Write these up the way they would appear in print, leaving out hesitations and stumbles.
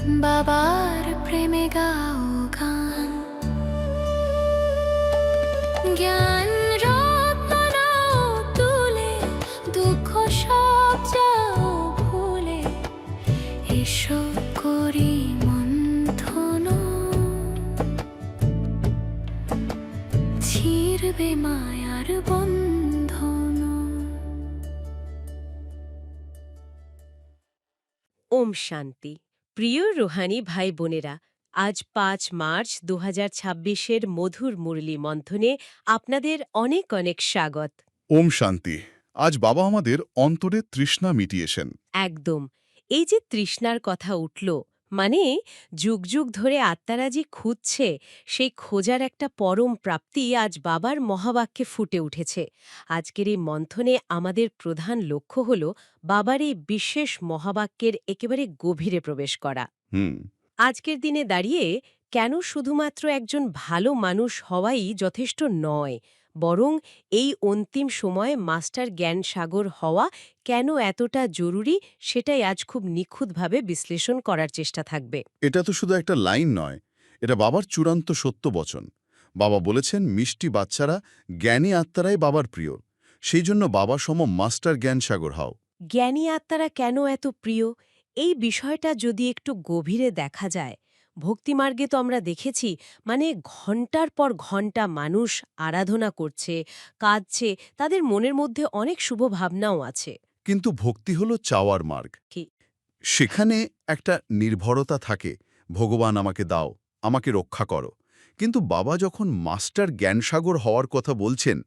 বাবার প্রেমে গাও গান, জ্ঞান রত্ন নাও তুলে, দুঃখ সব যাও ভুলে, এসো করি মন্থন, ছিড়বে মায়ার বন্ধন। ওম শান্তি। প্রিয় রুহানি ভাই বোনেরা, আজ ৫ মার্চ ২০২৬-এর মধুর মুরলী মন্থনে আপনাদের অনেক অনেক স্বাগত। ওম শান্তি। আজ বাবা আমাদের অন্তরে তৃষ্ণা মিটিয়েছেন। একদম। এই যে তৃষ্ণার কথা উঠল, মানে যুগ যুগ ধরে আত্মারা যে খুঁজছে, সেই খোঁজার একটা পরম প্রাপ্তি আজ বাবার মহাবাক্যে ফুটে উঠেছে। আজকের এই মন্থনে আমাদের প্রধান লক্ষ্য হল বাবার এই বিশেষ মহাবাক্যের একেবারে গভীরে প্রবেশ করা। হুম। আজকের দিনে দাঁড়িয়ে কেন শুধুমাত্র একজন ভালো মানুষ হওয়াই যথেষ্ট নয়, বরং এই অন্তিম সময়ে মাস্টার জ্ঞান সাগর হওয়া কেন এতটা জরুরি, সেটাই আজ খুব নিখুঁতভাবে বিশ্লেষণ করার চেষ্টা থাকবে। এটা তো শুধু একটা লাইন নয়, এটা বাবার চূড়ান্ত সত্য বচন। বাবা বলেছেন, মিষ্টি বাচ্চারা জ্ঞানী আত্মারাই বাবার প্রিয়। সেই জন্য বাবা সম মাস্টার জ্ঞান সাগর হও। জ্ঞানী আত্মারা কেন এত প্রিয়, এই বিষয়টা যদি একটু গভীরে দেখা যায়, ভক্তিমার্গে তো আমরা দেখেছি, মানে ঘন্টার পর ঘন্টা মানুষ আরাধনা করছে, কাঁদছে, তাদের মনের মধ্যে অনেক শুভ ভাবনাও আছে। কিন্তু ভক্তি হলো চাওয়ার মার্গ। কি? সেখানে একটা নির্ভরতা থাকে, ভগবান আমাকে দাও, আমাকে রক্ষা করো। কিন্তু বাবা যখন মাস্টার জ্ঞানসাগর হওয়ার কথা বলছেন,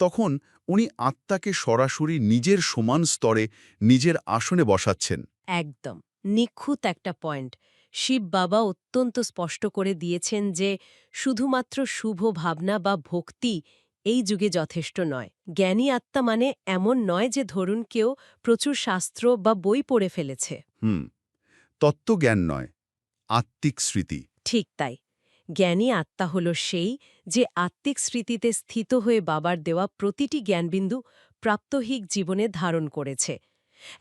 তখন উনি আত্মাকে সরাসরি নিজের সমান স্তরে নিজের আসনে বসাচ্ছেন। একদম নিখুঁত একটা পয়েন্ট। শিব বাবা অত্যন্ত স্পষ্ট করে দিয়েছেন যে শুধুমাত্র শুভ ভাবনা বা ভক্তি এই যুগে যথেষ্ট নয়। জ্ঞানী আত্মা মানে এমন নয় যে ধরুন কেউ প্রচুর শাস্ত্র বা বই পড়ে ফেলেছে। তত্ত্বজ্ঞান নয়, আত্মিক স্মৃতি। ঠিক তাই। জ্ঞানী আত্মা হল সেই যে আত্মিক স্মৃতিতে স্থিত হয়ে বাবার দেওয়া প্রতিটি জ্ঞানবিন্দু প্রাত্যহিক জীবনে ধারণ করেছে।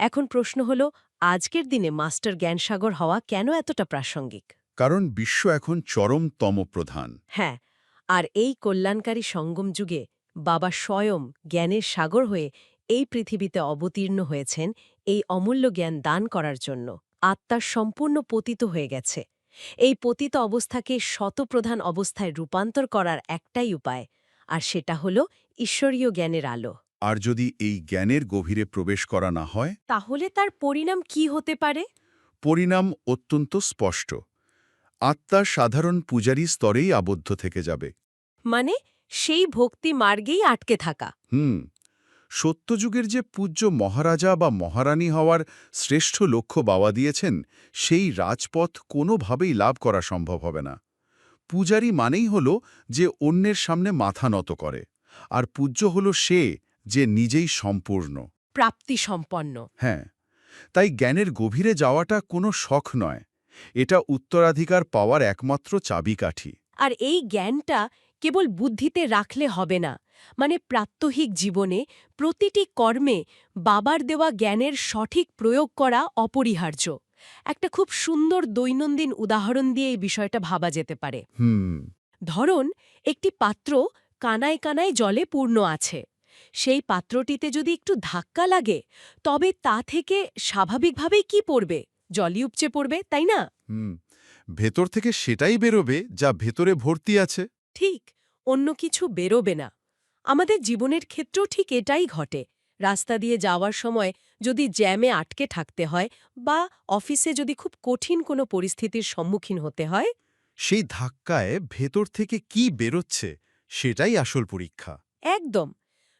এখন প্রশ্ন হল, আজকের দিনে মাস্টার জ্ঞানসাগর হওয়া কেন এতটা প্রাসঙ্গিক? কারণ বিশ্ব এখন চরম তমপ্রধান। হ্যাঁ, আর এই কল্যাণকারী সঙ্গম যুগে বাবা স্বয়ং জ্ঞানের সাগর হয়ে এই পৃথিবীতে অবতীর্ণ হয়েছেন এই অমূল্য জ্ঞান দান করার জন্য। আত্মার সম্পূর্ণ পতিত হয়ে গেছে। এই পতিত অবস্থাকে শতপ্রধান অবস্থায় রূপান্তর করার একটাই উপায়, আর সেটা হল ঈশ্বরীয় জ্ঞানের আলো। আর যদি এই জ্ঞানের গভীরে প্রবেশ করা না হয়, তাহলে তার পরিণাম কি হতে পারে? পরিণাম অত্যন্ত স্পষ্ট। আত্মা সাধারণ পূজারী স্তরেই আবদ্ধ থেকে যাবে। মানে সেই ভক্তি মার্গেই আটকে থাকা। সত্যযুগের যে পূজ্য মহারাজা বা মহারানী হওয়ার শ্রেষ্ঠ লক্ষ্য বাবা দিয়েছেন, সেই রাজপথ কোনোভাবেই লাভ করা সম্ভব হবে না। পূজারী মানেই হল যে অন্যের সামনে মাথা নত করে, আর পূজ্য হল সে যে নিজেই সম্পূর্ণ, প্রাপ্তি সম্পন্ন। হ্যাঁ। তাই জ্ঞানের গভীরে যাওয়াটা কোনো শখ নয়, এটা উত্তরাধিকার পাওয়ার একমাত্র চাবিকাঠি। আর এই জ্ঞানটা কেবল বুদ্ধিতে রাখলে হবে না, মানে প্রাত্যহিক জীবনে প্রতিটি কর্মে বাবার দেওয়া জ্ঞানের সঠিক প্রয়োগ করা অপরিহার্য। একটা খুব সুন্দর দৈনন্দিন উদাহরণ দিয়ে এই বিষয়টা ভাবা যেতে পারে। ধরুন, একটি পাত্র কানায় কানায় জলে পূর্ণ আছে। সেই পাত্রটিতে যদি একটু ধাক্কা লাগে, তবে তা থেকে স্বাভাবিকভাবেই কি পড়বে? জলই উপচে পড়বে, তাই না? ভেতর থেকে সেটাই বেরোবে যা ভেতরে ভর্তি আছে। ঠিক, অন্য কিছু বেরোবে না। আমাদের জীবনের ক্ষেত্রেও ঠিক এটাই ঘটে। রাস্তা দিয়ে যাওয়ার সময় যদি জ্যামে আটকে থাকতে হয়, বা অফিসে যদি খুব কঠিন কোনো পরিস্থিতির সম্মুখীন হতে হয়, সেই ধাক্কায় ভেতর থেকে কি বেরোচ্ছে সেটাই আসল পরীক্ষা। একদম।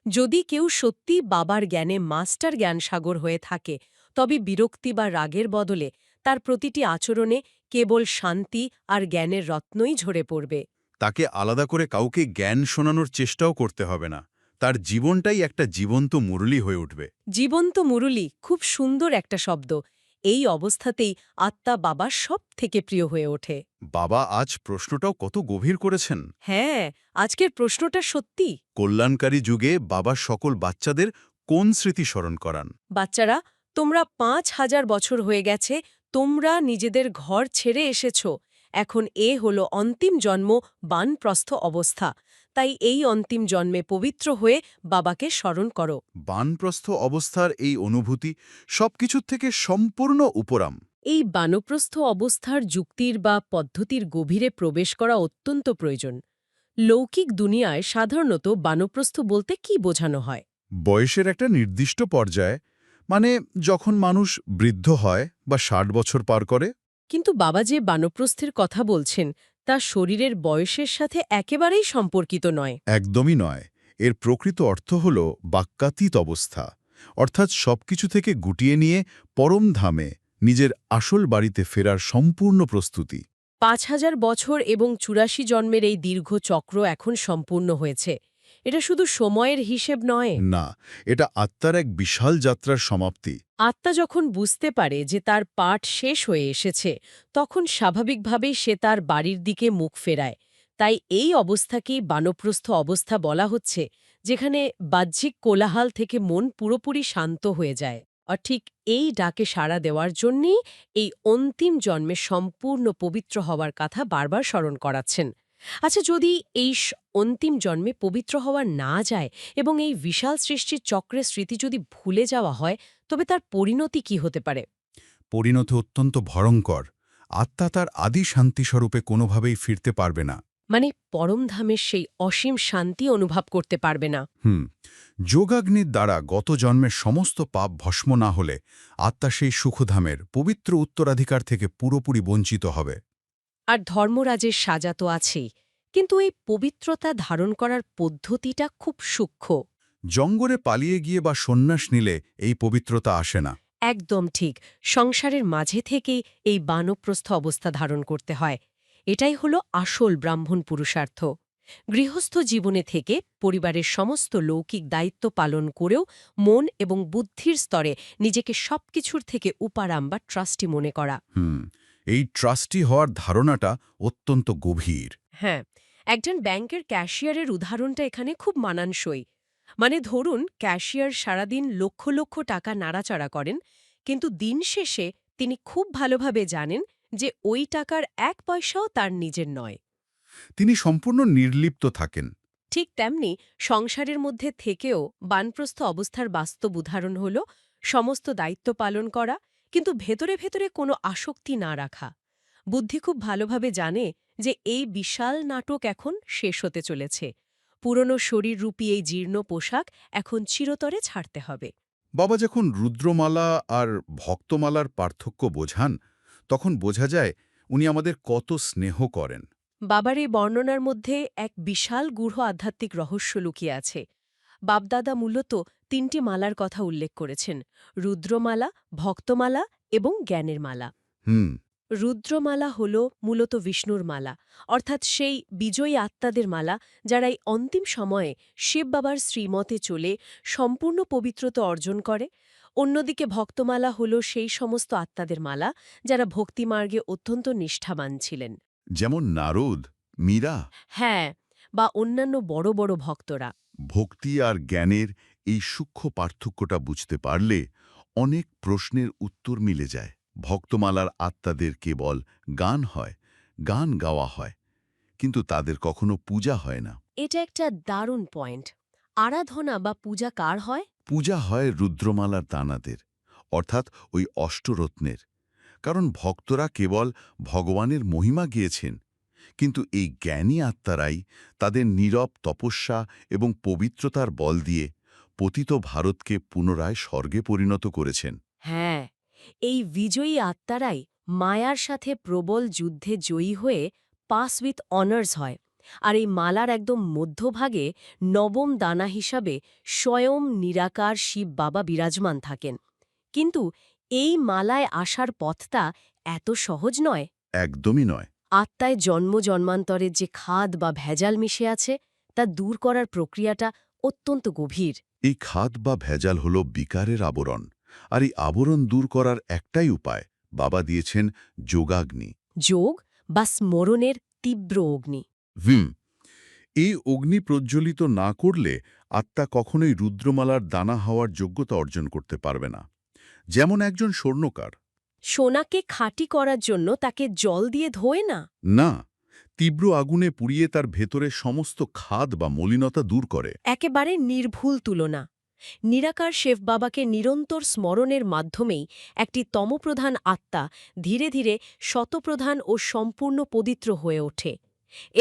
যদি কেউ সত্যি বাবার জ্ঞানে মাস্টার জ্ঞান সাগর হয়ে থাকে, তবে বিরক্তি বা রাগের বদলে তার প্রতিটি আচরণে কেবল শান্তি আর জ্ঞানের রত্নই ঝরে পড়বে। তাকে আলাদা করে কাউকে জ্ঞান শোনানোর চেষ্টাও করতে হবে না, তার জীবনটাই একটা জীবন্ত মুরলী হয়ে উঠবে। জীবন্ত মুরলী খুব সুন্দর একটা শব্দ। এই অবস্থাতেই আত্মা বাবার সব থেকে প্রিয় হয়ে ওঠে। বাবা আজ প্রশ্নটাও কত গভীর করেছেন। হ্যাঁ, আজকের প্রশ্নটা সত্যি। কল্যাণকারী যুগে বাবা সকল বাচ্চাদের কোন স্মৃতি স্মরণ করান? বাচ্চারা, তোমরা ৫,০০০ বছর হয়ে গেছে তোমরা নিজেদের ঘর ছেড়ে এসেছ, এখন এ হলো অন্তিম জন্ম বানপ্রস্থ অবস্থা, তাই এই অন্তিম জন্মে পবিত্র হয়ে বাবাকে স্মরণ করো। বানপ্রস্থ অবস্থার এই অনুভূতি সবকিছুর থেকে সম্পূর্ণ উপরাম। এই বানপ্রস্থ অবস্থার যুক্তির বা পদ্ধতির গভীরে প্রবেশ করা অত্যন্ত প্রয়োজন। লৌকিক দুনিয়ায় সাধারণত বানপ্রস্থ বলতে কি বোঝানো হয়? বয়সের একটা নির্দিষ্ট পর্যায়ে, মানে যখন মানুষ বৃদ্ধ হয় বা ৬০ বছর পার করে। কিন্তু বাবা যে বানপ্রস্থের কথা বলছেন তা শরীরের বয়সের সাথে একেবারেই সম্পর্কিত নয়। একদমই নয়। এর প্রকৃত অর্থ হল বাক্যাতীত অবস্থা, অর্থাৎ সবকিছু থেকে গুটিয়ে নিয়ে পরম ধামে নিজের আসল বাড়িতে ফেরার সম্পূর্ণ প্রস্তুতি। ৫,০০০ বছর এবং ৮৪ জন্মের এই দীর্ঘ চক্র এখন সম্পূর্ণ হয়েছে। এটা শুধু সময়ের হিসেব নয়। না, এটা আত্মার এক বিশাল যাত্রার সমাপ্তি। আত্মা যখন বুঝতে পারে যে তার পাঠ শেষ হয়ে এসেছে, তখন স্বাভাবিকভাবেই সে তার বাড়ির দিকে মুখ ফেরায়। তাই এই অবস্থাকেই বানপ্রস্থ অবস্থা বলা হচ্ছে, যেখানে বাহ্যিক কোলাহল থেকে মন পুরোপুরি শান্ত হয়ে যায়। আর ঠিক এই ডাকে সাড়া দেওয়ার জন্যেই এই অন্তিম জন্মে সম্পূর্ণ পবিত্র হওয়ার কথা বারবার স্মরণ করাচ্ছেন। আচ্ছা, যদি এই অন্তিম জন্মে পবিত্র হওয়া না যায় এবং এই বিশাল সৃষ্টির চক্রের স্মৃতি যদি ভুলে যাওয়া হয়, তবে তার পরিণতি কি হতে পারে? পরিণতি অত্যন্ত ভয়ঙ্কর। আত্মা তার আদি শান্তিস্বরূপে কোনোভাবেই ফিরতে পারবে না। মানে পরমধামের সেই অসীম শান্তি অনুভব করতে পারবে না। যোগাগ্নির দ্বারা গত জন্মের সমস্ত পাপ ভস্ম না হলে আত্মা সেই সুখধামের পবিত্র উত্তরাধিকার থেকে পুরোপুরি বঞ্চিত হবে। আর ধর্মরাজের সাজা তো আছেই, কিন্তু এই পবিত্রতা ধারণ করার পদ্ধতিটা খুব সূক্ষ্ম। জঙ্গলে পালিয়ে গিয়ে বা সন্ন্যাস নিলে এই পবিত্রতা আসে না। একদম ঠিক, সংসারের মাঝে থেকেই এই বানপ্রস্থ অবস্থা ধারণ করতে হয়। এটাই হলো আসল ব্রাহ্মণ পুরুষার্থ। গৃহস্থ জীবনে থেকে পরিবারের সমস্ত লৌকিক দায়িত্ব পালন করেও মন এবং বুদ্ধির স্তরে নিজেকে সবকিছুর থেকে উপারাম বা ট্রাস্টি মনে করা। এই ট্রাস্টি হওয়ার ধারণাটা অত্যন্ত গভীর। হ্যাঁ, একজন ব্যাংকের ক্যাশিয়ারের উদাহরণটা এখানে খুব মানানসই। মানে ধরুন, ক্যাশিয়ার সারাদিন লক্ষ লক্ষ টাকা নাড়াচাড়া করেন, কিন্তু দিন শেষে তিনি খুব ভালোভাবে জানেন যে ওই টাকার এক পয়সাও তার নিজের নয়। তিনি সম্পূর্ণ নির্লিপ্ত থাকেন। ঠিক তেমনি সংসারের মধ্যে থেকেও বানপ্রস্থ অবস্থার বাস্তব উদাহরণ হল সমস্ত দায়িত্ব পালন করা, কিন্তু ভেতরে ভেতরে কোনো আসক্তি না রাখা। বুদ্ধি খুব ভালোভাবে জানে যে এই বিশাল নাটক এখন শেষ হতে চলেছে। পুরনো শরীররূপী এই জীর্ণ পোশাক এখন চিরতরে ছাড়তে হবে। বাবা যখন রুদ্রমালা আর ভক্তমালার পার্থক্য বোঝান, তখন বোঝা যায় উনি আমাদের কত স্নেহ করেন। বাবার এই বর্ণনার মধ্যে এক বিশাল গূঢ় আধ্যাত্মিক রহস্য লুকিয়ে আছে। বাপদাদা মূলত ৩টি মালার কথা উল্লেখ করেছেন: রুদ্রমালা, ভক্তমালা এবং জ্ঞানের মালা। হুম রুদ্রমালা হল মূলত বিষ্ণুর মালা, অর্থাৎ সেই বিজয়ী আত্মাদের মালা যারা এই অন্তিম সময়ে শিব বাবার শ্রীমতে চলে সম্পূর্ণ পবিত্রতা অর্জন করে। অন্যদিকে ভক্তমালা হল সেই সমস্ত আত্মাদের মালা যারা ভক্তিমার্গে অত্যন্ত নিষ্ঠাবান ছিলেন। যেমন নারদ, মীরা। হ্যাঁ, বা অন্যান্য বড় বড় ভক্তরা। ভক্তি আর জ্ঞানের এই সূক্ষ্ম পার্থক্যটা বুঝতে পারলে অনেক প্রশ্নের উত্তর মিলে যায়। ভক্তমালার আত্মাদের কেবল গান হয়, গান গাওয়া হয়, কিন্তু তাদের কখনো পূজা হয় না। এটা একটা দারুণ পয়েন্ট। আরাধনা বা পূজা কার হয়? পূজা হয় রুদ্রমালার দানাদের, অর্থাৎ ওই অষ্টরত্নের। কারণ ভক্তরা কেবল ভগবানের মহিমা গিয়েছেন, কিন্তু এই জ্ঞানী আত্মারাই তাদের নীরব তপস্যা এবং পবিত্রতার বল দিয়ে পতিত ভারতকে পুনরায় স্বর্গে পরিণত করেছেন। হ্যাঁ, এই বিজয়ী আত্মারাই মায়ার সাথে প্রবল যুদ্ধে জয়ী হয়ে পাস উইথ অনার্স হয়। আর এই মালার একদম মধ্যভাগে নবম দানা হিসাবে স্বয়ং নিরাকার শিব বাবা বিরাজমান থাকেন। কিন্তু এই মালায় আসার পথটা এত সহজ নয়। একদমই নয়। আত্মায় জন্ম জন্মান্তরের যে খাদ বা ভেজাল মিশে আছে, তা দূর করার প্রক্রিয়াটা অত্যন্ত গভীর। এই খাদ বা ভেজাল হল বিকারের আবরণ, আর এই আবরণ দূর করার একটাই উপায় বাবা দিয়েছেন: যোগাগ্নি। যোগ বা স্মরণের তীব্র অগ্নি। এই অগ্নি প্রজ্বলিত না করলে আত্মা কখনোই রুদ্রমালার দানা হওয়ার যোগ্যতা অর্জন করতে পারবে না। যেমন একজন স্বর্ণকার, সোনাকে খাঁটি করার জন্য তাকে জল দিয়ে ধোয় না? না, তীব্র আগুনে পুড়িয়ে তার ভেতরে সমস্ত খাদ বা মলিনতা দূর করে। একেবারে নির্ভুল তুলনা। নিরাকার শেফ বাবাকে নিরন্তর স্মরণের মাধ্যমেই একটি তমপ্রধান আত্মা ধীরে ধীরে শতপ্রধান ও সম্পূর্ণ পবিত্র হয়ে ওঠে।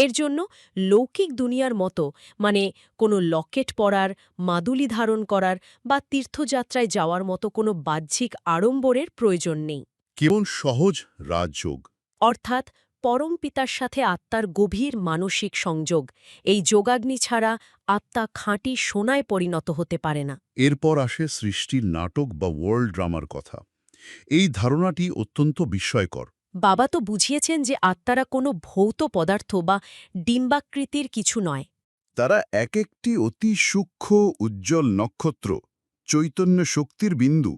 এর জন্য লৌকিক দুনিয়ার মতো মানে কোনো লকেট পরার, মাদুলি ধারণ করার বা তীর্থযাত্রায় যাওয়ার মতো কোনো বাহ্যিক আড়ম্বরের প্রয়োজন নেই। কেবল সহজ রাজযোগ। অর্থাৎ পরম পিতার সাথে আত্মার গভীর মানসিক সংযোগ। এই যোগাগ্নি ছাড়া আত্মা খাঁটি সোনায় পরিণত হতে পারে না। এরপর আসে সৃষ্টির নাটক বা ওয়ার্ল্ড ড্রামার কথা। এই ধারণাটি অত্যন্ত বিস্ময়কর। বাবা তো বুঝিয়েছেন যে আত্মারা কোনো ভৌত পদার্থ বা ডিম্বাকৃতির কিছু নয়। তারা এক একটি অতি সূক্ষ্ম উজ্জ্বল নক্ষত্র, চৈতন্য শক্তির বিন্দু।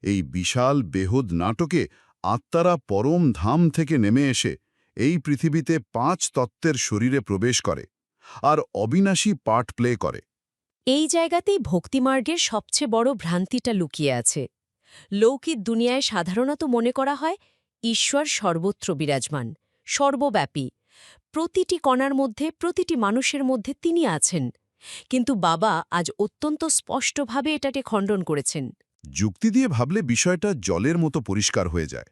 এই বিশাল বেহদ নাটকে আত্মারা পরম ধাম থেকে নেমে এসে এই পৃথিবীতে 5 তত্ত্বের শরীরে প্রবেশ করে আর অবিনাশী পার্ট প্লে করে। এই জায়গাতেই ভক্তিমার্গের সবচেয়ে বড় ভ্রান্তিটা লুকিয়ে আছে। লৌকিক দুনিয়ায় সাধারণত মনে করা হয় ঈশ্বর সর্বত্র বিরাজমান, সর্বব্যাপী। প্রতিটি কণার মধ্যে, প্রতিটি মানুষের মধ্যে তিনি আছেন। কিন্তু বাবা আজ অত্যন্ত স্পষ্টভাবে এটাকে খণ্ডন করেছেন। যুক্তি দিয়ে ভাবলে বিষয়টা জলের মতো পরিষ্কার হয়ে যায়।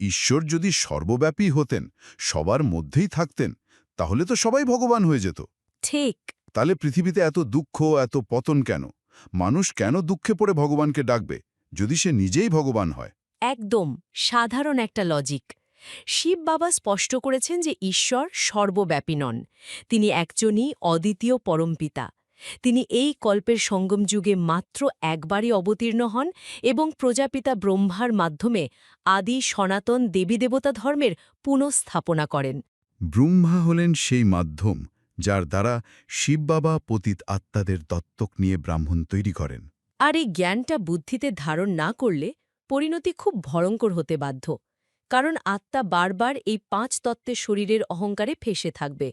ঈশ্বর যদি সর্বব্যাপী হতেন, সবার মধ্যেই থাকতেন, তাহলে তো সবাই ভগবান হয়ে যেত। ঠিক। তাহলে পৃথিবীতে এত দুঃখ, এত পতন কেন? মানুষ কেন দুঃখে পড়ে ভগবানকে ডাকবে, যদি সে নিজেই ভগবান হয়? একদম সাধারণ একটা লজিক। শিব বাবা স্পষ্ট করেছেন যে ঈশ্বর সর্বব্যাপী নন। তিনি একজনই অদ্বিতীয় পরমপিতা। তিনি এই কল্পের সঙ্গম যুগে মাত্র একবারই অবতীর্ণ হন এবং প্রজাপিতা ব্রহ্মার মাধ্যমে আদি সনাতন দেবীদেবতা ধর্মের পুনঃস্থাপনা করেন। ব্রহ্মা হলেন সেই মাধ্যম যার দ্বারা শিব বাবা পতিত আত্মাদের দত্তক নিয়ে ব্রাহ্মণ তৈরি করেন। আর এই জ্ঞানটা বুদ্ধিতে ধারণ না করলে পরিণতি খুব ভয়ঙ্কর হতে বাধ্য। কারণ আত্মা বারবার এই 5 তত্ত্বের শরীরের অহংকারে ফেঁসে থাকবে।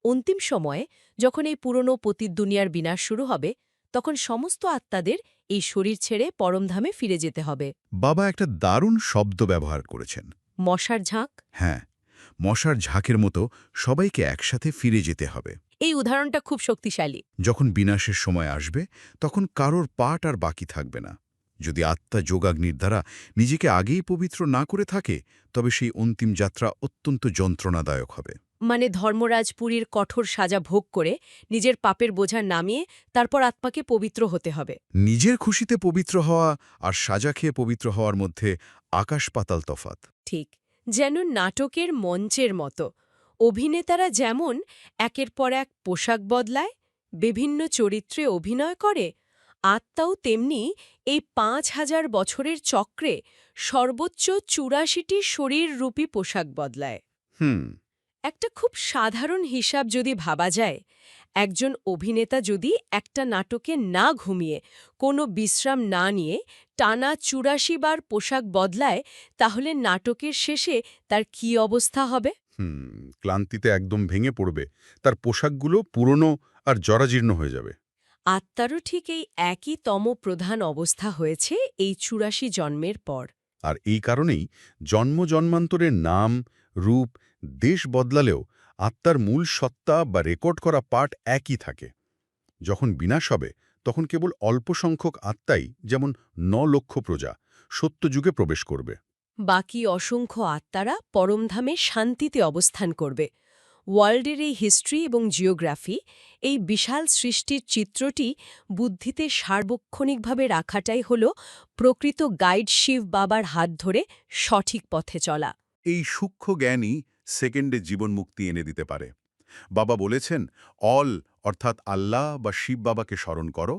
অন্তিম সময়ে যখন এই পুরনো পতিত দুনিয়ার বিনাশ শুরু হবে, তখন সমস্ত আত্মাদের এই শরীর ছেড়ে পরমধামে ফিরে যেতে হবে। বাবা একটা দারুণ শব্দ ব্যবহার করেছেন। মশার ঝাঁক। হ্যাঁ, মশার ঝাঁকের মতো সবাইকে একসাথে ফিরে যেতে হবে। এই উদাহরণটা খুব শক্তিশালী। যখন বিনাশের সময় আসবে, তখন কারোর পাট আর বাকি থাকবে না। যদি আত্মা যোগাগ্নির দ্বারা নিজেকে আগেই পবিত্র না করে থাকে, তবে সেই অন্তিম যাত্রা অত্যন্ত যন্ত্রণাদায়ক হবে। মানে ধর্মরাজ পুরীর কঠোর সাজা ভোগ করে নিজের পাপের বোঝা নামিয়ে তারপর আত্মাকে পবিত্র হতে হবে। নিজের খুশিতে পবিত্র হওয়া আর সাজা খেয়ে পবিত্র হওয়ার মধ্যে আকাশ পাতাল তফাত। ঠিক যেন নাটকের মঞ্চের মতো। অভিনেতারা যেমন একের পর এক পোশাক বদলায়, বিভিন্ন চরিত্রে অভিনয় করে, আত্মাও তেমনি এই ৫,০০০ বছরের চক্রে সর্বোচ্চ ৮৪টি শরীররূপী পোশাক বদলায়। হুম। একটা খুব সাধারণ হিসাব যদি ভাবা যায়, একজন অভিনেতা যদি একটা নাটকে না ঘুমিয়ে, কোনো বিশ্রাম না নিয়ে টানা ৮৪ বার পোশাক বদলায়, তাহলে নাটকের শেষে তার কী অবস্থা হবে? ক্লান্তিতে একদম ভেঙে পড়বে। তার পোশাকগুলো পুরনো আর জরাজীর্ণ হয়ে যাবে। আত্মারও ঠিক এই একই প্রধান অবস্থা হয়েছে এই ৮৪ জন্মের পর। আর এই কারণেই জন্ম জন্মান্তরের নাম, রূপ, দেশ বদলালেও আত্মার মূল সত্তা বা রেকর্ড করা পাঠ একই থাকে। যখন বিনাশ হবে, তখন কেবল অল্প সংখ্যক আত্মাই, যেমন ৯ লক্ষ প্রজা, সত্যযুগে প্রবেশ করবে। বাকি অসংখ্য আত্মারা পরমধামে শান্তিতে অবস্থান করবে। ওয়ার্ল্ডের এই হিস্ট্রি এবং জিওগ্রাফি, এই বিশাল সৃষ্টির চিত্রটি বুদ্ধিতে সার্বক্ষণিকভাবে রাখাটাই হল প্রকৃত গাইড শিব বাবার হাত ধরে সঠিক পথে চলা। এই সূক্ষ্ম জ্ঞানই সেকেন্ডে জীবন মুক্তি এনে দিতে পারে। বাবা বলেছেন, অল অর্থাৎ আল্লাহ বা শিব বাবাকে স্মরণ করো,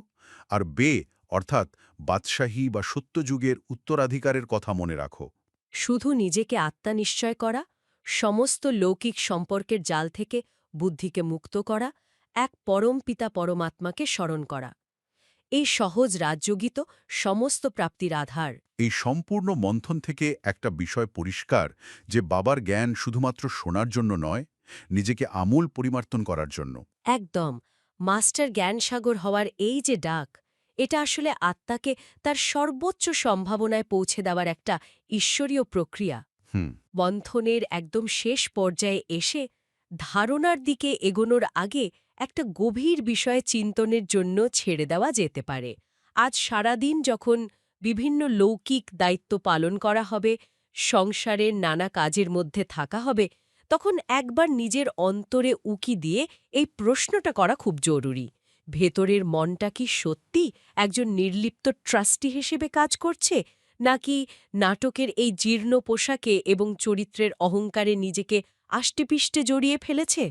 আর বে অর্থাৎ বাদশাহী বা সত্যযুগের উত্তরাধিকারের কথা মনে রাখো। শুধু নিজেকে আত্মা নিশ্চয় করা, সমস্ত লৌকিক সম্পর্কের জাল থেকে বুদ্ধিকে মুক্ত করা, এক পরম পিতা পরমাত্মাকে স্মরণ করা। এই সহজ রাজযোগিত সমস্ত প্রাপ্তির আধার। এই সম্পূর্ণ মন্থন থেকে একটা বিষয় পরিষ্কার, যে বাবার জ্ঞান শুধুমাত্র শোনার জন্য নয়, নিজেকে আমূল পরিবর্তন করার জন্য। একদম মাস্টার জ্ঞানসাগর হওয়ার এই যে ডাক, এটা আসলে আত্মাকে তার সর্বোচ্চ সম্ভাবনায় পৌঁছে দেওয়ার একটা ঈশ্বরীয় প্রক্রিয়া। হুম। বন্ধনের একদম শেষ পর্যায়ে এসে ধারণার দিকে এগোনোর আগে একটা গভীর বিষয়ে চিন্তনের জন্য ছেড়ে দেওয়া যেতে পারে। আজ সারাদিন যখন বিভিন্ন লৌকিক দায়িত্ব পালন করা হবে, সংসারের নানা কাজের মধ্যে থাকা হবে, তখন একবার নিজের অন্তরে উকি দিয়ে এই প্রশ্নটা করা খুব জরুরি। ভেতরের মনটা কি সত্যি একজন নির্লিপ্ত ট্রাস্টি হিসেবে কাজ করছে, নাকি নাটকের এই জীর্ণ পোশাকে এবং চরিত্রের অহংকারে নিজেকে আষ্টেপৃষ্টে জড়িয়ে ফেলেছে?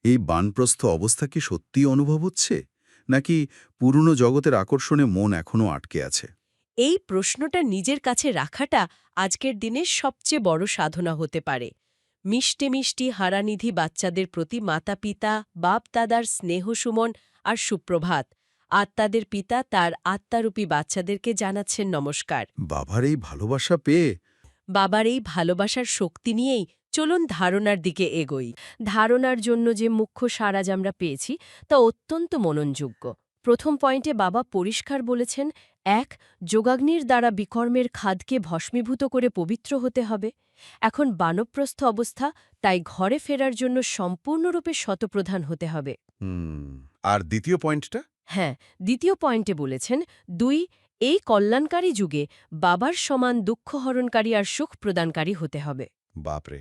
এই বানপ্রস্থ অবস্থা কি সত্যিই অনুভব হচ্ছে, নাকি পুরনো জগতের আকর্ষণে মন এখনও আটকে আছে? এই প্রশ্নটা নিজের কাছে রাখাটা আজকের দিনের সবচেয়ে বড় সাধনা হতে পারে। মিষ্টি মিষ্টি হারানিধি বাচ্চাদের প্রতি মাতা পিতা বাপ দাদার স্নেহ সুমন আর সুপ্রভাত। আত্মাদের পিতা তার আত্মারূপী বাচ্চাদেরকে জানাচ্ছেন নমস্কার। বাবার এই ভালোবাসা পেয়ে বাবার এই ভালোবাসার শক্তি নিয়েই চলুন ধারণার দিকে এগোই। ধারণার জন্য যে মুখ্য সার আজ আমরা পেয়েছি তা অত্যন্ত মননযোগ্য। প্রথম পয়েন্টে বাবা পরিষ্কার বলেছেন, ১. যোগাগ্নির দ্বারা বিকর্মের খাদকে ভস্মীভূত করে পবিত্র হতে হবে। এখন বানপ্রস্থ অবস্থা, তাই ঘরে ফেরার জন্য সম্পূর্ণরূপে শতপ্রধান হতে হবে। আর দ্বিতীয় পয়েন্টটা? হ্যাঁ, দ্বিতীয় পয়েন্টে বলেছেন, ২. এই কল্যাণকারী যুগে বাবার সমান দুঃখহরণকারী আর সুখ প্রদানকারী হতে হবে। বাপরে,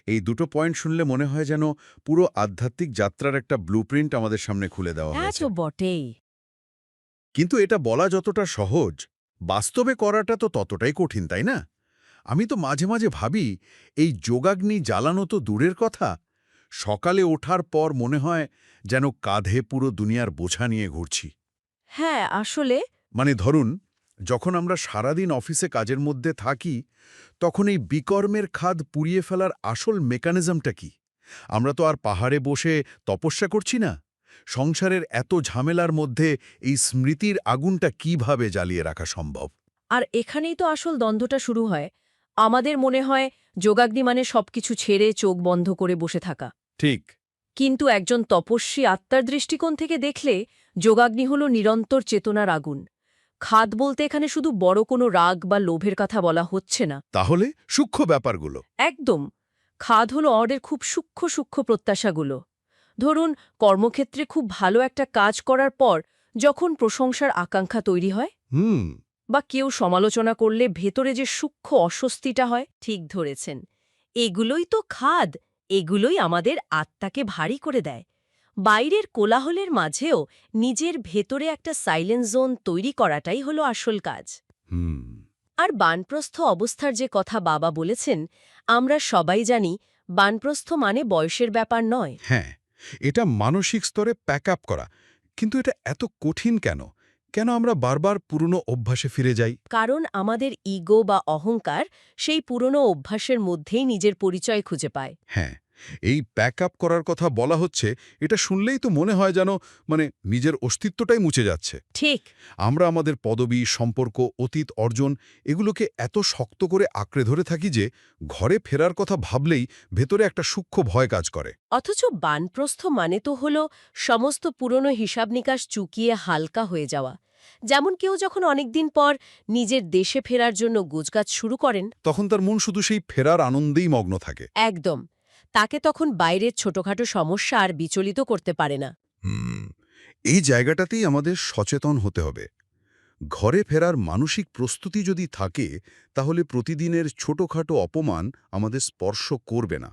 এই দুটো পয়েন্ট শুনলে মনে হয় যেন পুরো আধ্যাত্মিক যাত্রার একটা ব্লুপ্রিন্ট আমাদের সামনে খুলে দেওয়া হ্যাঁ হয়েছে। তো বটেই। কিন্তু এটা বলা যতটা সহজ, বাস্তবে করাটা তো ততটাই কঠিন, তাই না? আমি তো মাঝে মাঝে ভাবি, এই যোগাগ্নি জ্বালানো তো দূরের কথা, সকালে ওঠার পর মনে হয় যেন কাঁধে পুরো দুনিয়ার বোঝা নিয়ে ঘুরছি। হ্যাঁ, আসলে মানে ধরুন, যখন আমরা সারাদিন অফিসে কাজের মধ্যে থাকি, তখন এই বিকর্মের খাদ পুড়িয়ে ফেলার আসল মেকানিজমটা কি? আমরা তো আর পাহাড়ে বসে তপস্যা করছি না। সংসারের এত ঝামেলার মধ্যে এই স্মৃতির আগুনটা কিভাবে জ্বালিয়ে রাখা সম্ভব? আর এখানেই তো আসল দ্বন্দ্বটা শুরু হয়। আমাদের মনে হয় যোগাগ্নি মানে সবকিছু ছেড়ে চোখ বন্ধ করে বসে থাকা। ঠিক। কিন্তু একজন তপস্বী আত্মার দৃষ্টিকোণ থেকে দেখলে যোগাগ্নি হল নিরন্তর চেতনার আগুন। খাদ বলতে এখানে শুধু বড় কোনো রাগ বা লোভের কথা বলা হচ্ছে না। তাহলে সূক্ষ্ম ব্যাপারগুলো? একদম। খাদ হল অর্ডের খুব সূক্ষ্ম সূক্ষ্ম প্রত্যাশাগুলো। ধরুন, কর্মক্ষেত্রে খুব ভালো একটা কাজ করার পর যখন প্রশংসার আকাঙ্ক্ষা তৈরি হয়, হুম। বা কেউ সমালোচনা করলে ভেতরে যে সূক্ষ্ম অস্বস্তিটা হয়, ঠিক ধরেছেন। এগুলোই তো খাদ, এগুলোই আমাদের আত্মাকে ভারী করে দেয়। বাইরের কোলাহলের মাঝেও নিজের ভেতরে একটা সাইলেন্স জোন তৈরি করাটাই হলো আসল কাজ। হুম। আর বানপ্রস্থ অবস্থার যে কথা বাবা বলেছেন, আমরা সবাই জানি বানপ্রস্থ মানে বয়সের ব্যাপার নয়। হ্যাঁ, এটা মানসিক স্তরে প্যাক আপ করা। কিন্তু এটা এত কঠিন কেন? কেন আমরা বারবার পুরনো অভ্যাসে ফিরে যাই? কারণ আমাদের ইগো বা অহংকার সেই পুরনো অভ্যাসের মধ্যেই নিজের পরিচয় খুঁজে পায়। হ্যাঁ, এই প্যাক আপ করার কথা বলা হচ্ছে, এটা শুনলেই তো মনে হয় যেন নিজের অস্তিত্বটাই মুছে যাচ্ছে। ঠিক। আমরা আমাদের পদবি, সম্পর্ক, অতীত অর্জন এগুলোকে এত শক্ত করে আঁকড়ে ধরে থাকি যে ঘরে ফেরার কথা ভাবলেই ভেতরে একটা সূক্ষ্ম ভয় কাজ করে। অথচ বানপ্রস্থ মানে তো হল সমস্ত পুরনো হিসাব নিকাশ চুকিয়ে হালকা হয়ে যাওয়া। যেমন কেউ যখন অনেকদিন পর নিজের দেশে ফেরার জন্য গোছগাছ শুরু করেন, তখন তার মন শুধু সেই ফেরার আনন্দেই মগ্ন থাকে। একদম, তাকে তখন বাইরের ছোটখাটো সমস্যা আর বিচলিত করতে পারে না। এই জায়গাটাতেই আমাদের সচেতন হতে হবে। ঘরে ফেরার মানসিক প্রস্তুতি যদি থাকে, তাহলে প্রতিদিনের ছোটখাটো অপমান আমাদের স্পর্শ করবে না।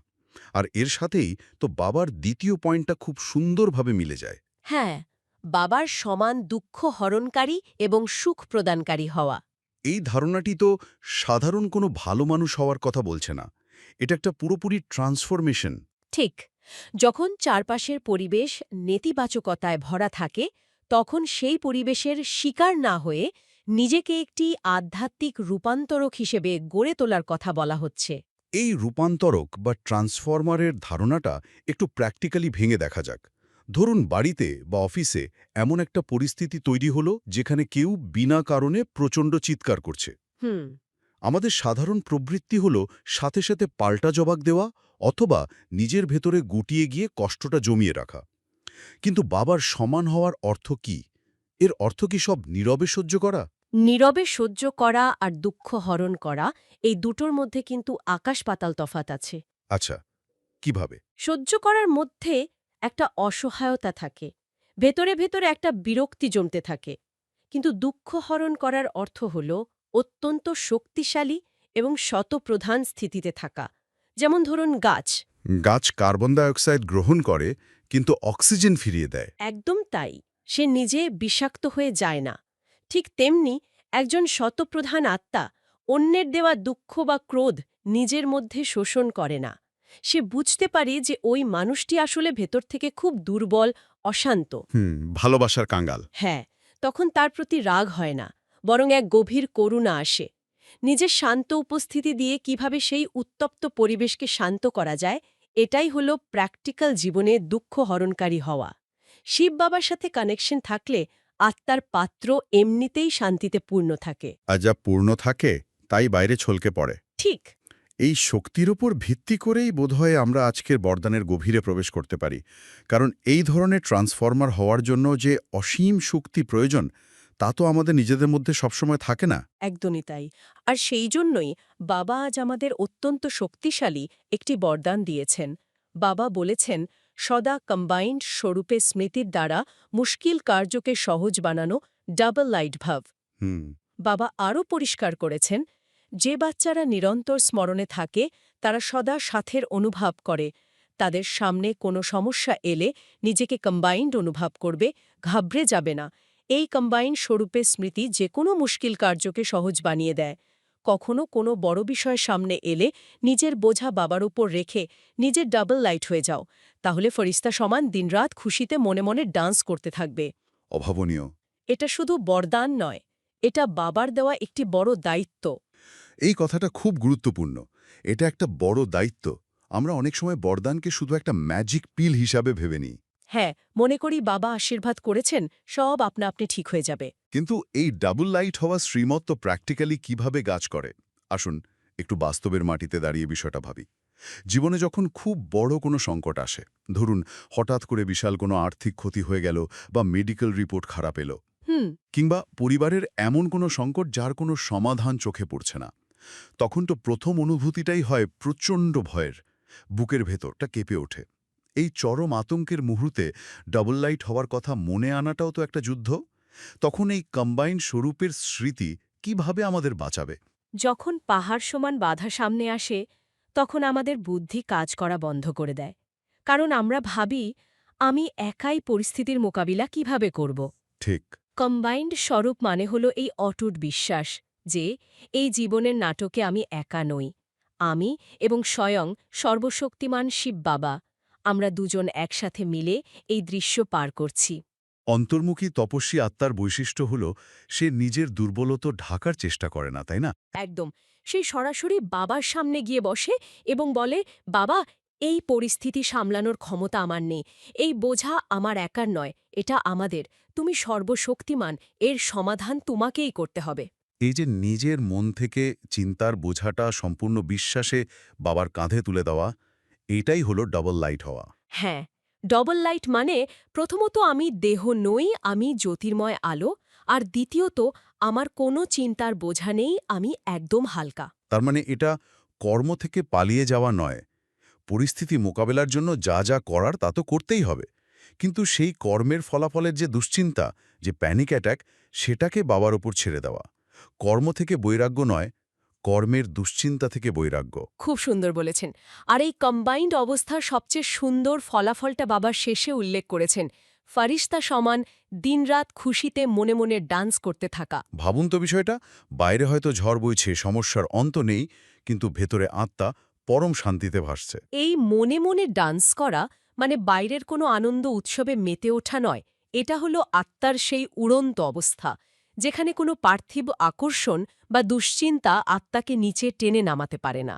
আর এর সাথেই তো বাবার দ্বিতীয় পয়েন্টটা খুব সুন্দরভাবে মিলে যায়। হ্যাঁ, বাবার সমান দুঃখ হরণকারী এবং সুখ প্রদানকারী হওয়া। এই ধারণাটি তো সাধারণ কোনো ভালো মানুষ হওয়ার কথা বলছে না, এটা একটা পুরোপুরি ট্রান্সফরমেশন। ঠিক। যখন চারপাশের পরিবেশ নেতিবাচকতায় ভরা থাকে, তখন সেই পরিবেশের শিকার না হয়ে নিজেকে একটি আধ্যাত্মিক রূপান্তরক হিসেবে গড়ে তোলার কথা বলা হচ্ছে। এই রূপান্তরক বা ট্রান্সফরমারের ধারণাটা একটু প্র্যাকটিক্যালি ভেঙে দেখা যাক। ধরুন, বাড়িতে বা অফিসে এমন একটা পরিস্থিতি তৈরি হলো যেখানে কেউ বিনা কারণে প্রচণ্ড চিৎকার করছে। হুম। আমাদের সাধারণ প্রবৃত্তি হলো সাথে সাথে পাল্টা জবাব দেওয়া অথবা নিজের ভেতরে গুটিয়ে গিয়ে কষ্টটা জমিয়ে রাখা। কিন্তু বাবার সমান হওয়ার অর্থ কি? এর অর্থ কি সব নীরবে সহ্য করা? নীরবে সহ্য করা আর দুঃখ হরণ করা এই দুটোর মধ্যে কিন্তু আকাশ পাতাল তফাত আছে। আচ্ছা, কিভাবে? সহ্য করার মধ্যে একটা অসহায়তা থাকে, ভেতরে ভেতরে একটা বিরক্তি জমতে থাকে। কিন্তু দুঃখ হরণ করার অর্থ হল অত্যন্ত শক্তিশালী এবং শতপ্রধান স্থিতিতে থাকা। যেমন ধরুন গাছ। গাছ কার্বন ডাই অক্সাইড গ্রহণ করে কিন্তু অক্সিজেন ফিরিয়ে দেয়। একদম তাই, সে নিজে বিষাক্ত হয়ে যায় না। ঠিক তেমনি একজন শতপ্রধান আত্মা অন্যের দেওয়া দুঃখ বা ক্রোধ নিজের মধ্যে শোষণ করে না। সে বুঝতে পারে যে ওই মানুষটি আসলে ভেতর থেকে খুব দুর্বল, অশান্ত। ভালোবাসার কাঙ্গাল। হ্যাঁ, তখন তার প্রতি রাগ হয় না, বরং এক গভীর করুণা আসে। নিজের শান্ত উপস্থিতি দিয়ে কিভাবে সেই উত্তপ্ত পরিবেশকে শান্ত করা যায়, এটাই হলো প্র্যাকটিক্যাল জীবনে দুঃখ হরণকারী হওয়া। শিব বাবার সাথে কানেকশন থাকলে আত্মার পাত্র এমনিতেই শান্তিতে পূর্ণ থাকে। আর যা পূর্ণ থাকে তাই বাইরে ছলকে পড়ে। ঠিক। এই শক্তির ওপর ভিত্তি করেই বোধহয় আমরা আজকের বরদানের গভীরে প্রবেশ করতে পারি। কারণ এই ধরনের ট্রান্সফর্মার হওয়ার জন্য যে অসীম শক্তি প্রয়োজন তা তো আমাদের নিজেদের মধ্যে সবসময় থাকে না। একদমই তাই। আর সেই জন্যই বাবা আজ আমাদের অত্যন্ত শক্তিশালী একটি বরদান দিয়েছেন। বাবা বলেছেন, সদা কম্বাইন্ড স্বরূপে স্মৃতির দ্বারা মুশকিল কার্যকে সহজ বানানো ডাবল লাইট ভাব। হুম। বাবা আরও পরিষ্কার করেছেন, যে বাচ্চারা নিরন্তর স্মরণে থাকে তারা সদা সাথের অনুভব করে। তাদের সামনে কোনো সমস্যা এলে নিজেকে কম্বাইন্ড অনুভব করবে, ঘাবড়ে যাবে না। এই কম্বাইন্ড স্বরূপে স্মৃতি যে কোনো মুশকিল কার্যকে সহজ বানিয়ে দেয়। কখনো কোনো বড় বিষয় সামনে এলে নিজের বোঝা বাবার উপর রেখে নিজের ডাবল লাইট হয়ে যাও, তাহলে ফরিস্তা সমান দিনরাত খুশিতে মনে মনে ডান্স করতে থাকবে। অভাবনীয়। এটা শুধু বরদান নয়, এটা বাবার দেওয়া একটি বড় দায়িত্ব। এই কথাটা খুব গুরুত্বপূর্ণ। এটা একটা বড় দায়িত্ব। আমরা অনেক সময় বরদানকে শুধু একটা ম্যাজিক পিল হিসাবে ভেবে নিই। হ্যাঁ, মনে করি বাবা আশীর্বাদ করেছেন, সব আপনা আপনি ঠিক হয়ে যাবে। কিন্তু এই ডাবল লাইট হওয়া শ্রীমত্ত প্র্যাকটিক্যালি কিভাবে কাজ করে? আসুন একটু বাস্তবের মাটিতে দাঁড়িয়ে বিষয়টা ভাবি। জীবনে যখন খুব বড় কোনো সংকট আসে, ধরুন হঠাৎ করে বিশাল কোনো আর্থিক ক্ষতি হয়ে গেল বা মেডিকেল রিপোর্ট খারাপ এলো, কিংবা পরিবারের এমন কোনো সংকট যার কোনো সমাধান চোখে পড়ছে না, তখন তো প্রথম অনুভূতিটাই হয় প্রচণ্ড ভয়ের। বুকের ভেতরটা কেঁপে ওঠে। এই চরম আতঙ্কের মুহূর্তে ডাবল লাইট হওয়ার কথা মনে আনাটাও তো একটা যুদ্ধ। তখন এই কম্বাইন্ড স্বরূপের স্মৃতি কিভাবে আমাদের বাঁচাবে? যখন পাহাড় সমান বাধা সামনে আসে, তখন আমাদের বুদ্ধি কাজ করা বন্ধ করে দেয়। কারণ আমরা ভাবি, আমি একাই পরিস্থিতির মোকাবিলা কিভাবে করব। ঠিক। কম্বাইন্ড স্বরূপ মানে হলো এই অটুট বিশ্বাস যে এই জীবনের নাটকে আমি একা নই। আমি এবং স্বয়ং সর্বশক্তিমান শিব বাবা, আমরা দুজন একসাথে মিলে এই দৃশ্য পার করছি। অন্তর্মুখী তপস্বী আত্মার বৈশিষ্ট্য হল সে নিজের দুর্বলতা ঢাকার চেষ্টা করে না, তাই না? একদম। সেই সরাসরি বাবার সামনে গিয়ে বসে এবং বলে, বাবা, এই পরিস্থিতি সামলানোর ক্ষমতা আমার নেই। এই বোঝা আমার একার নয়, এটা আমাদের। তুমি সর্বশক্তিমান, এর সমাধান তোমাকেই করতে হবে। এই যে নিজের মন থেকে চিন্তার বোঝাটা সম্পূর্ণ বিশ্বাসে বাবার কাঁধে তুলে দেওয়া, এটাই হলো ডাবল লাইট হওয়া। হ্যাঁ, ডবল লাইট মানে প্রথমত আমি দেহ নই, আমি জ্যোতির্ময় আলো। আর দ্বিতীয়ত আমার কোনো চিন্তার বোঝা নেই, আমি একদম হালকা। তার মানে এটা কর্ম থেকে পালিয়ে যাওয়া নয়। পরিস্থিতি মোকাবেলার জন্য যা যা করার তা তো করতেই হবে, কিন্তু সেই কর্মের ফলাফলের যে দুশ্চিন্তা, যে প্যানিক অ্যাটাক, সেটাকে বাবার ওপর ছেড়ে দেওয়া। কর্ম থেকে বৈরাগ্য নয়, কর্মের দুশ্চিন্তা থেকে বৈরাগ্য। খুব সুন্দর বলেছেন। আর এই কম্বাইন্ড অবস্থার সবচেয়ে সুন্দর ফলাফলটা বাবার শেষে উল্লেখ করেছেন, ফারিস্তা সমান দিনরাত খুশিতে মনে মনে ডান্স করতে থাকা। ভাবুন তো বিষয়টা, বাইরে হয়তো ঝড় বইছে, সমস্যার অন্ত নেই, কিন্তু ভেতরে আত্মা পরম শান্তিতে ভাসছে। এই মনে মনে ডান্স করা মানে বাইরের কোনো আনন্দ উৎসবে মেতে ওঠা নয়, এটা হলো আত্মার সেই উড়ন্ত অবস্থা, যেখানে কোনো পার্থিব আকর্ষণ বা দুশ্চিন্তা আত্মাকে নিচে টেনে নামাতে পারে না।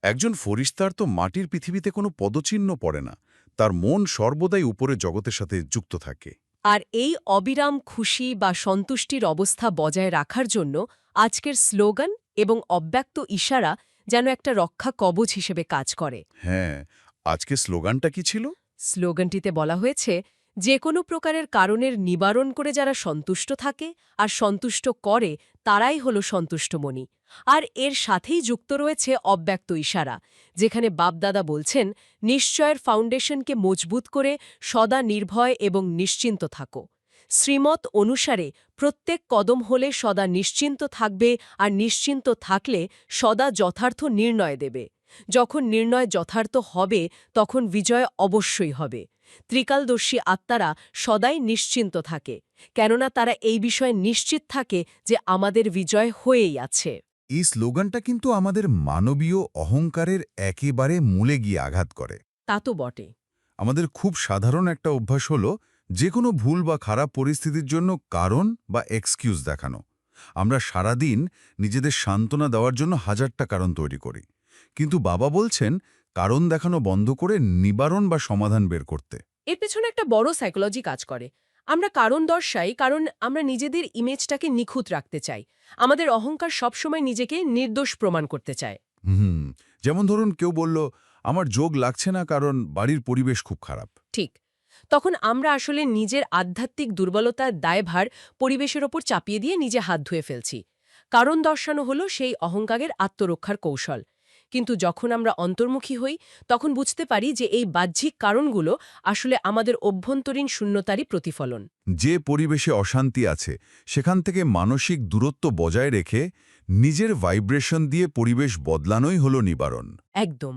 একজন ফরিস্তার তো মাটির পৃথিবীতে কোনো পদচিহ্ন পড়ে না, তার মন সর্বদাই উপরে জগতের সাথে যুক্ত থাকে। আর এই অবিরাম খুশি বা সন্তুষ্টির অবস্থা বজায় রাখার জন্য আজকের স্লোগান এবং অব্যক্ত ইশারা যেন একটা রক্ষা কবচ হিসেবে কাজ করে। হ্যাঁ, আজকে স্লোগানটা কি ছিল? স্লোগানটিতে বলা হয়েছে, যে কোনো প্রকারের কারণের নিবারণ করে যারা সন্তুষ্ট থাকে আর সন্তুষ্ট করে তারাই হল সন্তুষ্টমণি। আর এর সাথেই যুক্ত রয়েছে অব্যক্ত ইশারা, যেখানে বাপদাদা বলছেন, নিশ্চয়ের ফাউন্ডেশনকে মজবুত করে সদা নির্ভয় এবং নিশ্চিন্ত থাকো। শ্রীমত অনুসারে প্রত্যেক কদম হলে সদা নিশ্চিন্ত থাকবে, আর নিশ্চিন্ত থাকলে সদা যথার্থ নির্ণয় দেবে। যখন নির্ণয় যথার্থ হবে তখন বিজয় অবশ্যই হবে। ত্রিকালদর্শী আত্মারা সদাই নিশ্চিন্ত থাকে, কেননা তারা এই বিষয়ে নিশ্চিত থাকে যে আমাদের বিজয় হয়েই আছে। এই স্লোগানটা কিন্তু আমাদের মানবীয় অহংকারের একেবারে মূলে গিয়ে আঘাত করে। তা তো বটে। আমাদের খুব সাধারণ একটা অভ্যাস হলো যে কোনো ভুল বা খারাপ পরিস্থিতির জন্য কারণ বা এক্সকিউজ দেখানো। আমরা সারাদিন নিজেদের সান্ত্বনা দেওয়ার জন্য হাজারটা কারণ তৈরি করি, কিন্তু বাবা বলছেন কারণ দেখানো বন্ধ করে নিবারণ বা সমাধান বের করতে। এর পেছনে একটা বড় সাইকোলজি কাজ করে। আমরা কারণ দর্শাই কারণ আমরা নিজেদের ইমেজটাকে নিখুঁত রাখতে চাই। আমাদের অহংকার সবসময় নিজেকে নির্দোষ প্রমাণ করতে চায়। যেমন ধরুন কেউ বলল আমার যোগ লাগছে না কারণ বাড়ির পরিবেশ খুব খারাপ। ঠিক। তখন আমরা আসলে নিজের আধ্যাত্মিক দুর্বলতার দায়ভার পরিবেশের ওপর চাপিয়ে দিয়ে নিজে হাত ধুয়ে ফেলছি। কারণ দর্শানো হলো সেই অহংকারের আত্মরক্ষার কৌশল। কিন্তু যখন আমরা অন্তর্মুখী হই তখন বুঝতে পারি যে এই বাহ্যিক কারণগুলো আসলে আমাদের অভ্যন্তরীণ শূন্যতারই প্রতিফলন। যে পরিবেশে অশান্তি আছে সেখান থেকে মানসিক দূরত্ব বজায় রেখে নিজের ভাইব্রেশন দিয়ে পরিবেশ বদলানোই হলো নিবারণ। একদম।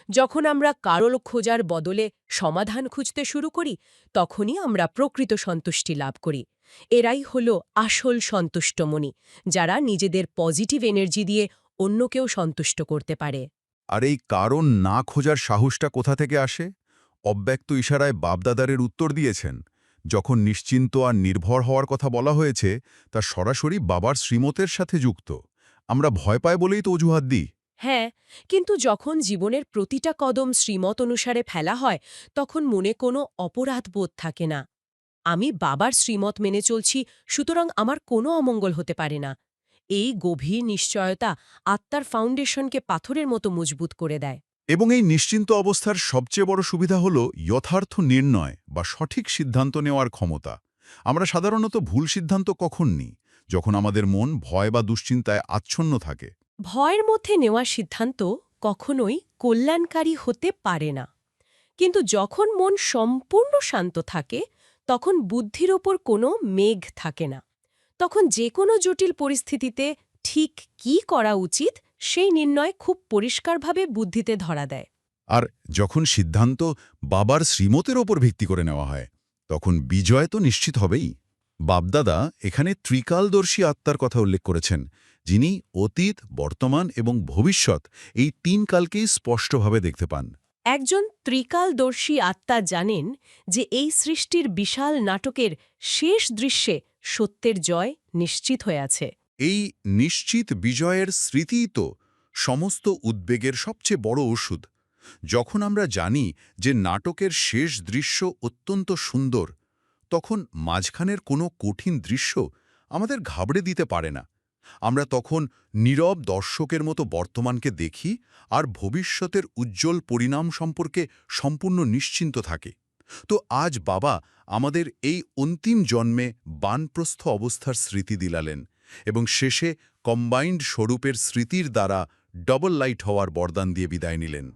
যখন আমরা কারণ খোঁজার বদলে সমাধান খুঁজতে শুরু করি তখনই আমরা প্রকৃত সন্তুষ্টি লাভ করি। এরাই হল আসল সন্তুষ্টমণি, যারা নিজেদের পজিটিভ এনার্জি দিয়ে অন্যকেও সন্তুষ্ট করতে পারে। আর এই কারণ না খোঁজার সাহসটা কোথা থেকে আসে? অব্যক্ত ইশারায় বাপদাদারের উত্তর দিয়েছেন। যখন নিশ্চিন্ত আর নির্ভর হওয়ার কথা বলা হয়েছে তা সরাসরি বাবার শ্রীমতের সাথে যুক্ত। আমরা ভয় পাই বলেই তো অজুহাত দিই। হ্যাঁ, কিন্তু যখন জীবনের প্রতিটা কদম শ্রীমত অনুসারে ফেলা হয় তখন মনে কোনো অপরাধ বোধ থাকে না। আমি বাবার শ্রীমত মেনে চলছি, সুতরাং আমার কোনো অমঙ্গল হতে পারে না। এই গভীর নিশ্চয়তা আত্মার ফাউন্ডেশনকে পাথরের মতো মজবুত করে দেয়। এবং এই নিশ্চিন্ত অবস্থার সবচেয়ে বড় সুবিধা হল যথার্থ নির্ণয় বা সঠিক সিদ্ধান্ত নেওয়ার ক্ষমতা। আমরা সাধারণত ভুল সিদ্ধান্ত কখন নিই? যখন আমাদের মন ভয় বা দুশ্চিন্তায় আচ্ছন্ন থাকে। ভয়ের মধ্যে নেওয়া সিদ্ধান্ত কখনোই কল্যাণকারী হতে পারে না। কিন্তু যখন মন সম্পূর্ণ শান্ত থাকে তখন বুদ্ধির ওপর কোনো মেঘ থাকে না। তখন যে কোনো জটিল পরিস্থিতিতে ঠিক কী করা উচিত সেই নির্ণয় খুব পরিষ্কারভাবে বুদ্ধিতে ধরা দেয়। আর যখন সিদ্ধান্ত বাবার শ্রীমতের ওপর ভিত্তি করে নেওয়া হয় তখন বিজয় তো নিশ্চিত হবেই। বাপদাদা এখানে ত্রিকালদর্শী আত্মার কথা উল্লেখ করেছেন, যিনি অতীত, বর্তমান এবং ভবিষ্যৎ এই তিন কালকেই স্পষ্টভাবে দেখতে পান। একজন ত্রিকালদর্শী আত্মা জানেন যে এই সৃষ্টির বিশাল নাটকের শেষ দৃশ্যে সত্যের জয় নিশ্চিত হয়ে আছে। এই নিশ্চিত বিজয়ের স্মৃতিই তো সমস্ত উদ্বেগের সবচেয়ে বড় ওষুধ। যখন আমরা জানি যে নাটকের শেষ দৃশ্য অত্যন্ত সুন্দর, তখন মাঝখানের কোনো কঠিন দৃশ্য আমাদের ঘাবড়ে দিতে পারে না। আমরা তখন নীরব দর্শকের মতো বর্তমানকে দেখি আর ভবিষ্যতের উজ্জ্বল পরিণাম সম্পর্কে সম্পূর্ণ নিশ্চিন্ত থাকি। তো আজ বাবা আমাদের এই অন্তিম জন্মে বানপ্রস্থ অবস্থার স্মৃতি দিলালেন এবং শেষে কম্বাইন্ড স্বরূপের স্মৃতির দ্বারা ডবল লাইট হওয়ার বরদান দিয়ে বিদায় নিলেন।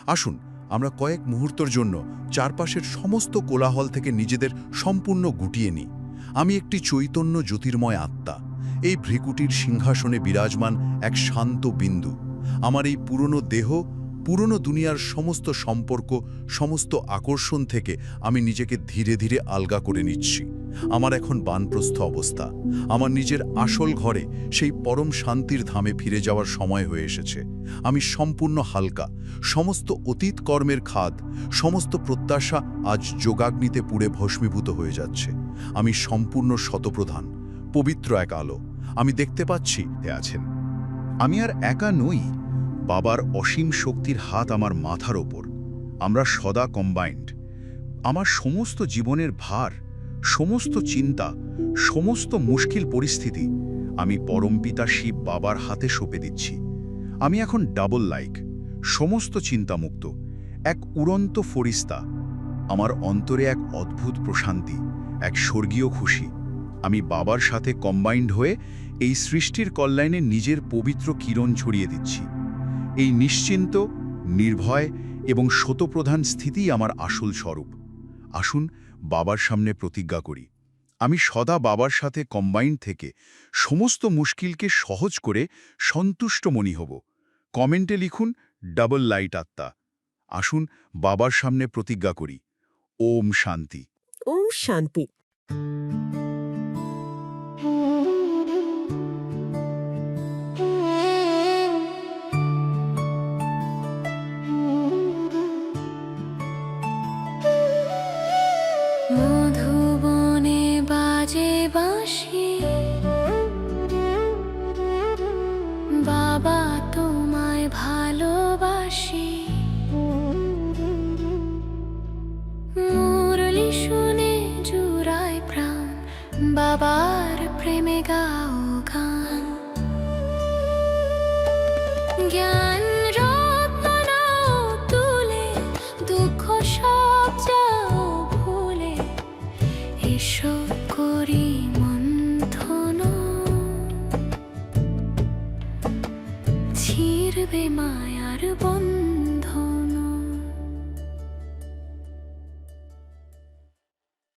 আসুন আমরা কয়েক মুহূর্তের জন্য চারপাশের সমস্ত কোলাহল থেকে নিজেদের সম্পূর্ণ গুটিয়ে নিই। আমি একটি চৈতন্য জ্যোতির্ময় আত্মা, এই ভ্রিকুটির সিংহাসনে বিরাজমান এক শান্ত বিন্দু। আমার এই পুরনো দেহ, পুরনো দুনিয়ার সমস্ত সম্পর্ক, সমস্ত আকর্ষণ থেকে আমি নিজেকে ধীরে ধীরে আলগা করে নিচ্ছি। আমার এখন বানপ্রস্থ অবস্থা। আমার নিজের আসল ঘরে, সেই পরম শান্তির ধামে ফিরে যাওয়ার সময় হয়ে এসেছে। আমি সম্পূর্ণ হালকা। সমস্ত অতীত কর্মের খাদ, সমস্ত প্রত্যাশা আজ যোগাগ্নিতে পুড়ে ভস্মীভূত হয়ে যাচ্ছে। আমি সম্পূর্ণ শতপ্রধান, পবিত্র এক আলো। আমি দেখতে পাচ্ছি আছেন। আমি আর একা নই। বাবার অসীম শক্তির হাত আমার মাথার ওপর। আমরা সদা কম্বাইন্ড। আমার সমস্ত জীবনের ভার, সমস্ত চিন্তা, সমস্ত মুশকিল পরিস্থিতি আমি পরমপিতা শিব বাবার হাতে সঁপে দিচ্ছি। আমি এখন ডাবল লাইক, সমস্ত চিন্তামুক্ত, এক উড়ন্ত ফরিস্তা। আমার অন্তরে এক অদ্ভুত প্রশান্তি, এক স্বর্গীয় খুশি। আমি বাবার সাথে কম্বাইন্ড হয়ে এই সৃষ্টির কল্যাণে নিজের পবিত্র কিরণ ছড়িয়ে দিচ্ছি। এই নিশ্চিন্ত, নির্ভয় এবং শতপ্রধান স্থিতিই আমার আসল স্বরূপ। আসুন বাবার সামনে প্রতিজ্ঞা করি, আমি সদা বাবার সাথে কম্বাইন্ড থেকে সমস্ত মুশকিলকে সহজ করে সন্তুষ্ট মনি হব। কমেন্টে লিখুন ডাবল লাইট আত্মা। আসুন বাবার সামনে প্রতিজ্ঞা করি। ওম শান্তি। ওম শান্তি। মধুবনে বাজে বাঁশি, বাবা তোমায় ভালোবাসি। মুরলি শুনে জুড়ায় প্রাণ, বাবার প্রেমে গাও গান। জ্ঞান রত্ন নাও তুলে, দুঃখ সব যাও ভুলে, এসো করি মন্থন। ছিড়বে মায়ার বন্ধন।